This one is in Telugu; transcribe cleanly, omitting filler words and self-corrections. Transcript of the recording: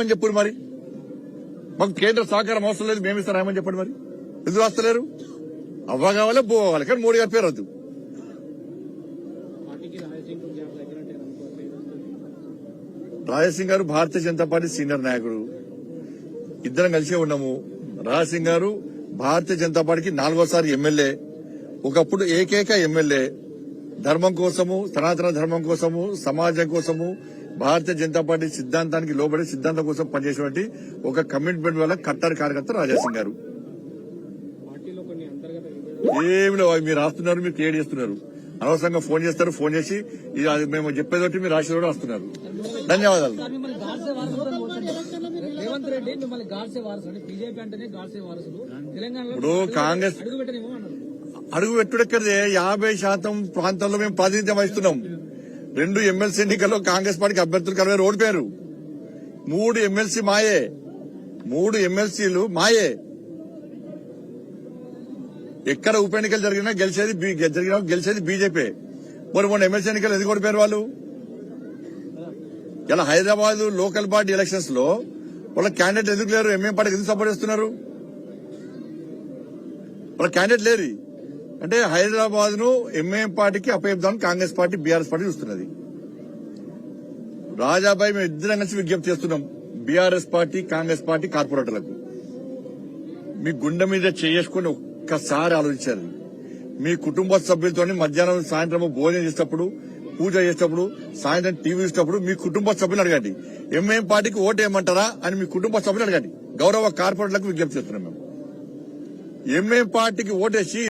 అని చెప్పు మరి మాకు కేంద్ర సహకారం అవసరం లేదు, మేము ఇస్తామని చెప్పండి. మరి ఎందుకు వస్తలేరు? అవ్వ కావాలి పోవాలి, కానీ మోడీ గారి పేరు వద్దు. రాజసింగ్ గారు భారతీయ జనతా పార్టీ సీనియర్ నాయకుడు, ఇద్దరం కలిసే ఉన్నాము. రాజసింగ్ గారు భారతీయ జనతా పార్టీకి 4వ సారి ఎమ్మెల్యే, ఒకప్పుడు ఏకైక ఎమ్మెల్యే. ధర్మం కోసము, సనాతన ధర్మం కోసము, సమాజం కోసము, భారతీయ జనతా పార్టీ సిద్ధాంతానికి లోబడి సిద్ధాంతం కోసం పనిచేసేటువంటి ఒక కమిట్మెంట్ వల్ల కట్టర్ కార్యకర్త రాజాసింగ్ గారు. ఏమి లేవు, మీరు రాస్తున్నారు, మీరు క్రియేట్ చేస్తున్నారు. అనవసరంగా ఫోన్ చేస్తారు, ఫోన్ చేసి మేము చెప్పేదోటి మీరు రాసేది కూడా వస్తున్నారు. ధన్యవాదాలు. ఇప్పుడు కాంగ్రెస్ అడుగు పెట్టుడెక్కడిదే 50% ప్రాంతాల్లో మేము ప్రాతినిధ్యం వహిస్తున్నాం. 2 ఎమ్మెల్సీ ఎన్నికల్లో కాంగ్రెస్ పార్టీకి అభ్యర్థులు 40 ఓడిపోయారు. 3 ఎమ్మెల్సీ మాయే, 3 ఎమ్మెల్సీలు మాయే. ఎక్కడ ఉప ఎన్నికలు జరిగినా గెలిచేది బీజేపీ. మొన్న ఎమ్మెల్సీ ఎన్నికలు ఎందుకు ఓడిపోయారు వాళ్ళు? ఇలా హైదరాబాద్ లోకల్ బాడీ ఎలక్షన్స్ లో వాళ్ళ క్యాండిడేట్ ఎందుకు లేరు? ఎంఎం పార్టీకి ఎందుకు సపోర్ట్ చేస్తున్నారు? వాళ్ళ క్యాండిడేట్ లేరు అంటే హైదరాబాద్ ను ఎంఐఎం పార్టీకి అప్పచెప్దామని కాంగ్రెస్ పార్టీ, బీఆర్ఎస్ పార్టీ చూస్తున్నది. రాజాబాయి మేము ఇద్దరం కలిసి విజ్ఞప్తి చేస్తున్నాం బీఆర్ఎస్ పార్టీ, కాంగ్రెస్ పార్టీ కార్పొరేటర్లకు. మీ గుండె మీద చేసుకుని ఒక్కసారి ఆలోచించారు. మీ కుటుంబ సభ్యులతో మధ్యాహ్నం సాయంత్రం భోజనం చేసేటప్పుడు, పూజ చేసేటప్పుడు, సాయంత్రం టీవీ చూసేటప్పుడు మీ కుటుంబ సభ్యులు అడగండి, ఎంఐఎం పార్టీకి ఓటు వేయమంటారా అని మీ కుటుంబ సభ్యులు అడగండి. గౌరవ కార్పొరేటర్లకు విజ్ఞప్తి చేస్తున్నాం. మేము ఎంఐఎం పార్టీకి ఓటేసి